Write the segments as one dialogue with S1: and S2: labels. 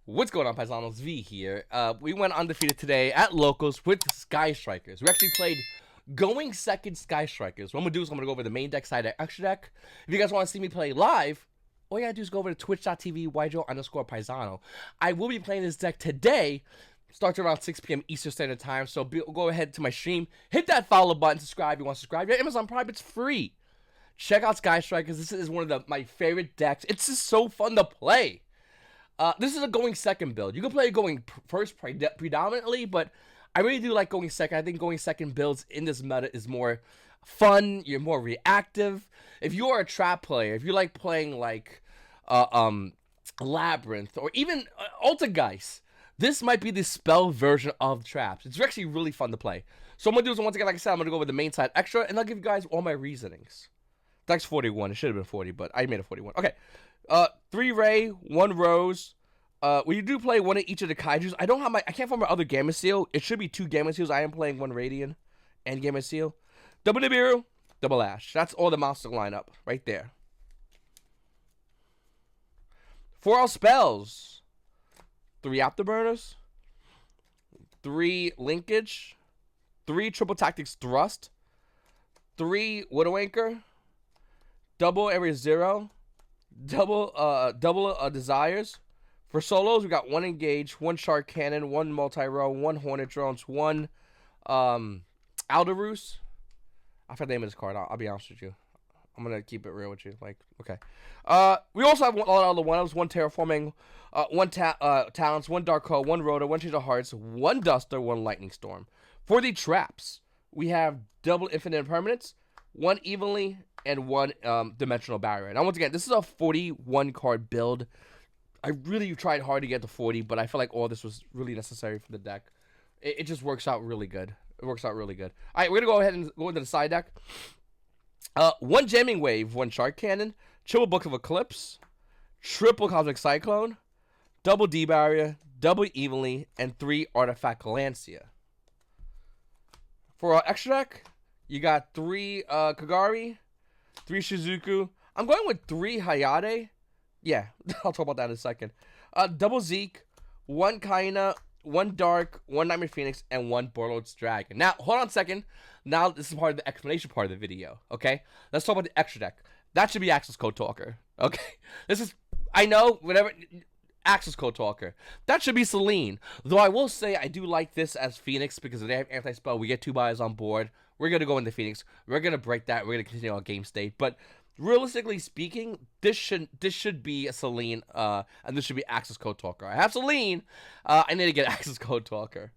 S1: What's going on, Paisanos? V here. We went undefeated today at locals with Sky Strikers. We actually played going second Sky Strikers. What I'm gonna do is I'm gonna go over the main deck, side deck, extra deck. If you guys want to see me play live, all you gotta do is go over to twitch.tv YGO_Paisano. I will be playing this deck today. Starts around 6 p.m. Eastern Standard Time. So go ahead to my stream, hit that follow button, subscribe if you want to subscribe. Your Amazon Prime, it's free. Check out Sky Strikers. This is one of my favorite decks. It's just so fun to play. This is a going second build. You can play going first predominantly, but I really do like going second. I think going second builds in this meta is more fun. You're more reactive. If you are a trap player, if you like playing like Labyrinth or even Altergeist, this might be the spell version of traps. It's actually really fun to play. So I'm gonna do is, once again, like I said, I'm gonna go with the main side extra, and I'll give you guys all my reasonings. Deck's 41. It should have been 40, but I made it 41. Okay. 3 Ray, 1 Rose. When you do play one of each of the Kaijus, I can't find my other Gamma Seal. It should be 2 Gamma Seals. I am playing 1 Radiant and Gamma Seal. Double Nibiru, double Ash. That's all the monster lineup right there. For our spells, 3 Afterburners, 3 Linkage, 3 Triple Tactics Thrust, 3 Widow Anchor, double Area 0, double Desires. For solos, we got 1 Engage, 1 Shark Cannon, 1 Multi-Row, 1 Hornet Drones, 1 Alderus. I forgot the name of this card. I'll be honest with you. I'm gonna keep it real with you. Like, okay. We also have all other one. 1 Terraforming, 1 Talents, 1 Dark Hole, 1 Rotor, 1 Change of Hearts, 1 Duster, 1 Lightning Storm. For the traps, we have double Infinite Impermanence, 1 Evenly, and 1 Dimensional Barrier. Now, once again, this is a 41 card build. I really tried hard to get to 40, but I feel like all this was really necessary for the deck. It just works out really good. It works out really good. All right, we're going to go ahead and go into the side deck. 1 Jamming Wave, 1 Shark Cannon, triple Book of Eclipse, triple Cosmic Cyclone, double D-Barrier, double Evenly, and 3 Artifact Lancia. For our extra deck, you got 3 Kagari, 3 Shizuku. I'm going with 3 Hayate. Yeah, I'll talk about that in a second. Double Zeke, 1 Kaina, 1 Dark, 1 Nightmare Phoenix, and 1 Borlord's Dragon. Now, hold on a second. Now, this is part of the explanation part of the video, okay? Let's talk about the extra deck. That should be Access Code Talker, okay? This is, I know, whatever, Access Code Talker. That should be Celine. Though I will say I do like this as Phoenix because if they have Anti-Spell, we get 2 buyers on board. We're going to go into Phoenix. We're going to break that. We're going to continue our game state. But realistically speaking, this should be a Celine, and this should be Access Code Talker. I have Celine. I need to get Access Code Talker.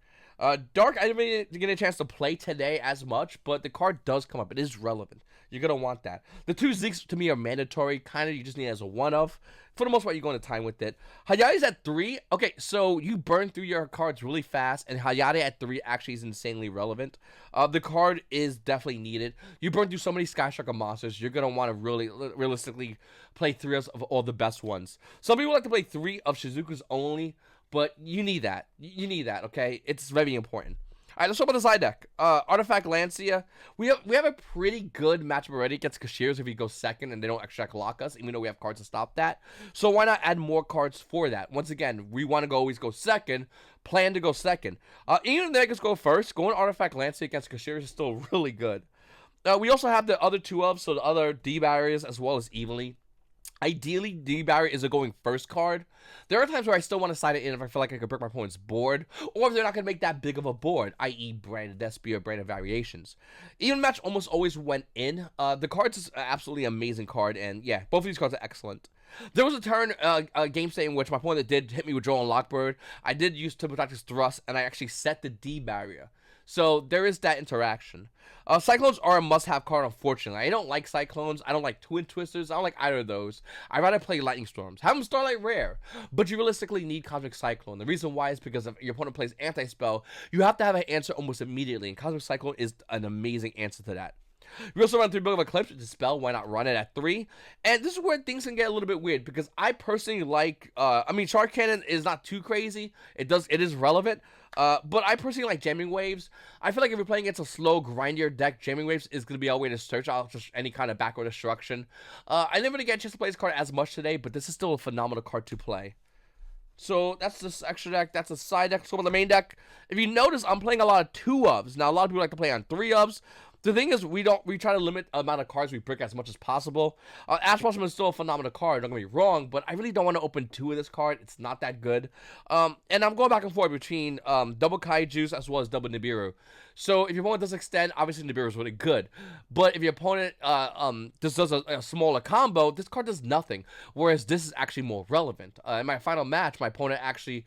S1: Dark, I didn't really get a chance to play today as much, but the card does come up. It is relevant. You're going to want that. The 2 Zeeks, to me, are mandatory. Kind of, you just need it as a one-of. For the most part, you're going to time with it. Hayate's at 3. Okay, so you burn through your cards really fast, and Hayate at 3 actually is insanely relevant. The card is definitely needed. You burn through so many Sky Striker monsters, you're going to want to really, realistically play 3 of all the best ones. Some people like to play 3 of Shizuku's only, but you need that. You need that, okay? It's very important. All right, let's talk about the side deck. Artifact Lancia. We have a pretty good matchup already against Kashirs if we go second and they don't extract lock us, even though we have cards to stop that. So why not add more cards for that? Once again, we want to always go second. Plan to go second. Even if they just go first, going Artifact Lancia against Kashirs is still really good. We also have the other 2 of, so the other D-Barriers as well as Evenly. Ideally, D-Barrier is a going first card. There are times where I still want to side it in if I feel like I could break my opponent's board, or if they're not going to make that big of a board, i.e. Branded Despia or Branded Variations. Even match almost always went in. The card's is an absolutely amazing card, and yeah, both of these cards are excellent. There was a turn, game state in which my opponent did hit me with Joel and Lockbird. I did use Triple Tactics Thrust, and I actually set the D-Barrier. So there is that interaction. Cyclones are a must-have card, unfortunately. I don't like Cyclones. I don't like Twin Twisters. I don't like either of those. I'd rather play Lightning Storms. Have them Starlight Rare. But you realistically need Cosmic Cyclone. The reason why is because if your opponent plays Anti-Spell, you have to have an answer almost immediately. And Cosmic Cyclone is an amazing answer to that. We also run 3 Book of Eclipse with the spell. Why not run it at 3? And this is where things can get a little bit weird because I personally like, Shark Cannon is not too crazy. It is relevant. But I personally like Jamming Waves. I feel like if you're playing against a slow, grindier deck, Jamming Waves is going to be our way to search out just any kind of backward destruction. I didn't really get a chance to play this card as much today, but this is still a phenomenal card to play. So that's this extra deck. That's a side deck. So on the main deck, if you notice, I'm playing a lot of 2-ofs. Now, a lot of people like to play on 3-ofs. The thing is, we try to limit the amount of cards we brick as much as possible. Ash Blossom is still a phenomenal card, don't get me wrong, but I really don't want to open 2 of this card. It's not that good. And I'm going back and forth between double Kaijus as well as double Nibiru. So if your opponent does extend, obviously Nibiru is really good. But if your opponent just does a smaller combo, this card does nothing. Whereas this is actually more relevant. In my final match, my opponent actually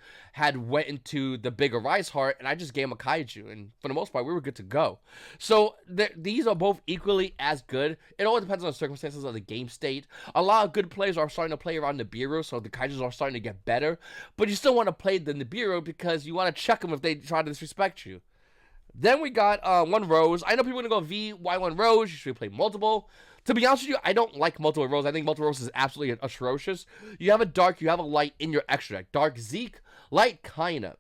S1: went into the bigger Rise Heart, and I just gave him a Kaiju. And for the most part, we were good to go. So these are both equally as good. It all depends on the circumstances of the game state. A lot of good players are starting to play around Nibiru, so the Kaijus are starting to get better. But you still want to play the Nibiru because you want to check them if they try to disrespect you. Then we got one Rose. I know people are going to go V, Y1 Rose. You should play multiple. To be honest with you, I don't like multiple Rose. I think multiple Rose is absolutely atrocious. You have a Dark, you have a Light in your extra deck. Dark, Zeke, Light, kinda.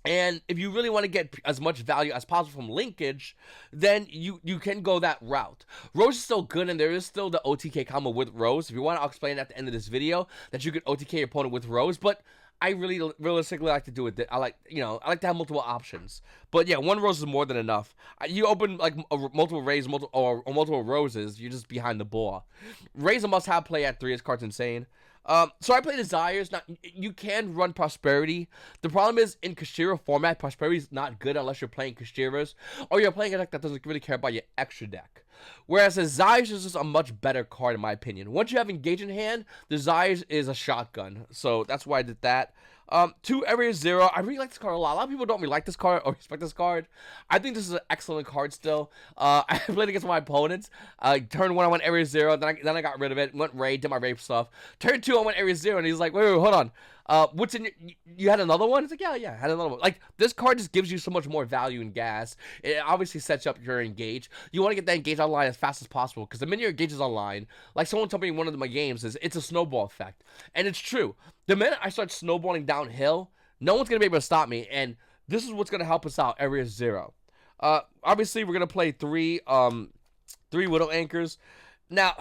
S1: And if you really want to get as much value as possible from linkage, then you can go that route. Rose is still good, and there is still the OTK combo with Rose. If you want, I'll explain at the end of this video that you can OTK your opponent with Rose, but I really realistically like to do it. I like to have multiple options. But yeah, one Rose is more than enough. You open like multiple Rays, or multiple Roses, you're just behind the ball. Ray's a must-have play at 3. This card's insane. So I play Desires. Now, you can run Prosperity. The problem is, in Kashira format, Prosperity is not good unless you're playing Kashiras, or you're playing a deck that doesn't really care about your extra deck. Whereas Desires is just a much better card, in my opinion. Once you have Engage in hand, Desires is a shotgun. So that's why I did that. 2 Area 0. I really like this card a lot. A lot of people don't really like this card or respect this card. I think this is an excellent card still. I played against my opponents. Turn 1, I went Area 0. Then I got rid of it. Went Raid, did my rape stuff. Turn 2, I went Area 0. And he's like, wait, hold on. What's in you had another one? It's like, yeah, I had another one. Like, this card just gives you so much more value and gas. It obviously sets up your Engage. You want to get that Engage online as fast as possible, because the minute your Engage is online, like someone told me in one of my games, it's a snowball effect. And it's true. The minute I start snowballing downhill, no one's going to be able to stop me, and this is what's going to help us out, Area 0. Obviously, we're going to play 3 Widow Anchors. Now,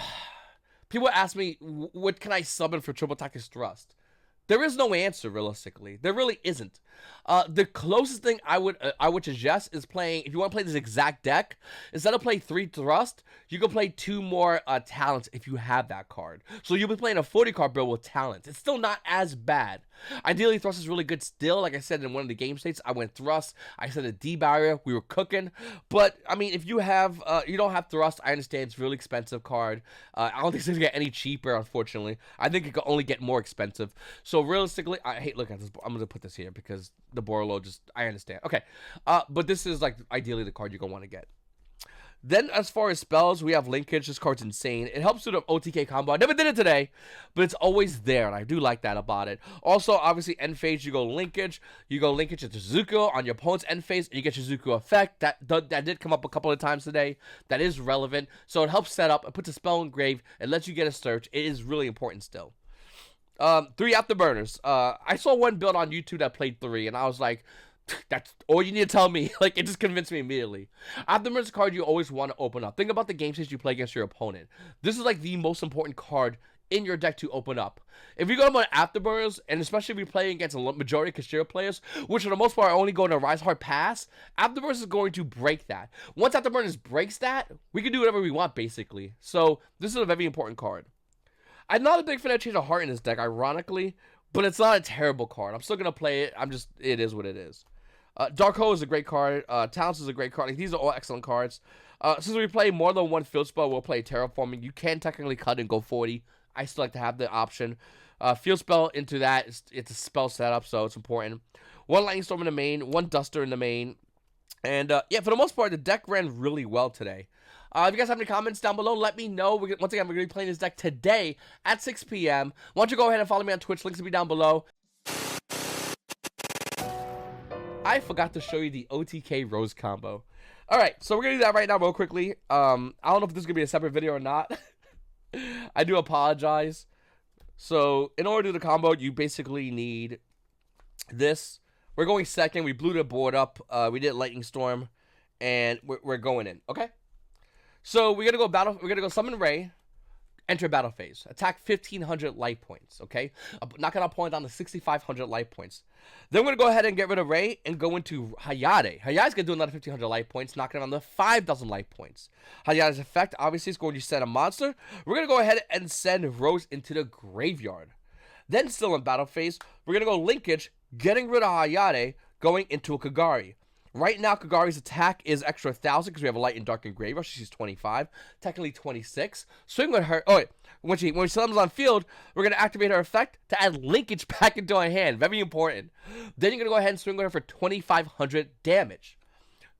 S1: people ask me, what can I summon for Triple Tactics Thrust? There is no answer, realistically. There really isn't. The closest thing I would suggest is playing, if you want to play this exact deck, instead of play 3 Thrust, you can play 2 more Talents if you have that card. So you'll be playing a 40-card build with Talents. It's still not as bad. Ideally, Thrust is really good still. Like I said in one of the game states, I went Thrust. I said a D barrier. We were cooking. But, I mean, if you have, you don't have Thrust, I understand it's a really expensive card. I don't think it's going to get any cheaper, unfortunately. I think it could only get more expensive. So realistically, I hate looking at this. I'm going to put this here because the Borlo I understand. Okay. But this is, like, ideally the card you're going to want to get. Then, as far as spells, we have Linkage. This card's insane. It helps with the OTK combo. I never did it today, but it's always there, and I do like that about it. Also, obviously, end phase, you go Linkage. You go Linkage into Zuko on your opponent's end phase, and you get your Zuko effect. That did come up a couple of times today. That is relevant. So it helps set up. It puts a spell in grave. It lets you get a search. It is really important still. 3 Afterburners. I saw one build on YouTube that played 3, and I was like, that's all you need to tell me. Like, it just convinced me immediately. Afterburners card you always want to open up. Think about the game stage you play against your opponent. This is like the most important card in your deck to open up. If you go on Afterburners, and especially if you're playing against a majority of Kashira players, which for the most part are only going to Rise Hard Pass, Afterburners is going to break that. Once Afterburners breaks that, we can do whatever we want, basically. So, this is a very important card. I'm not a big fan of Change of Heart in this deck, ironically, but it's not a terrible card. I'm still going to play it. It is what it is. Dark Hole is a great card. Talents is a great card. Like, these are all excellent cards. Since we play more than one field spell, we'll play Terraforming. You can technically cut and go 40. I still like to have the option. Field spell into that. It's a spell setup, so it's important. 1 Lightning Storm in the main. 1 Duster in the main. And, yeah, for the most part, the deck ran really well today. If you guys have any comments down below, let me know. Once again, we're going to be playing this deck today at 6 p.m. Why don't you go ahead and follow me on Twitch. Links will be down below. I forgot to show you the OTK Rose combo. Alright, so we're going to do that right now real quickly. I don't know if this is going to be a separate video or not. I do apologize. So, in order to do the combo, you basically need this. We're going second. We blew the board up. We did Lightning Storm. And we're going in. Okay? So, we're going to go Summon Ray. Enter battle phase. Attack 1,500 life points, okay? Knocking our opponent down to 6,500 life points. Then we're going to go ahead and get rid of Ray and go into Hayate. Hayate's going to do another 1,500 life points, knocking around the 5,000 life points. Hayate's effect, obviously, is going to send a monster. We're going to go ahead and send Rose into the graveyard. Then, still in battle phase, we're going to go linkage, getting rid of Hayate, going into a Kagari. Right now, Kagari's attack is extra 1,000 because we have a light and dark and graveyard. She's 25, technically 26. Swing with her. Oh wait, when she summons on field, we're gonna activate her effect to add linkage back into our hand. Very important. Then you're gonna go ahead and swing with her for 2,500 damage.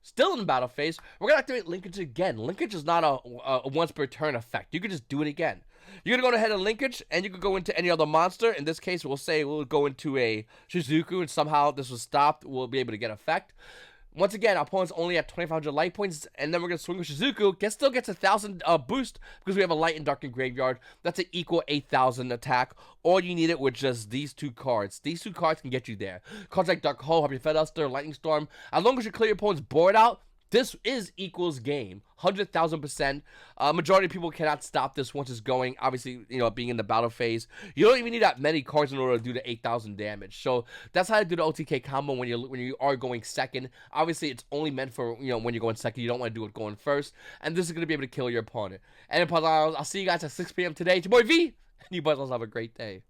S1: Still in the battle phase, we're gonna activate linkage again. Linkage is not a once per turn effect. You can just do it again. You're gonna go ahead and linkage, and you could go into any other monster. In this case, we'll say we'll go into a Shizuku, and somehow this was stopped. We'll be able to get effect. Once again, our opponent's only at 2,500 life points, and then we're going to swing with Shizuku. Still gets 1,000 boost because we have a light and dark and graveyard. That's an equal 8,000 attack. All you need it with just these two cards. These two cards can get you there. Cards like Dark Hole, Happy Featherster, Lightning Storm. As long as you clear your opponent's board out, this is equals game. 100,000%. Majority of people cannot stop this once it's going. Obviously, being in the battle phase. You don't even need that many cards in order to do the 8,000 damage. So that's how to do the OTK combo when you are going second. Obviously, it's only meant for when you're going second. You don't want to do it going first. And this is going to be able to kill your opponent. And I'll see you guys at 6 p.m. today. It's your boy V. And you boys also have a great day.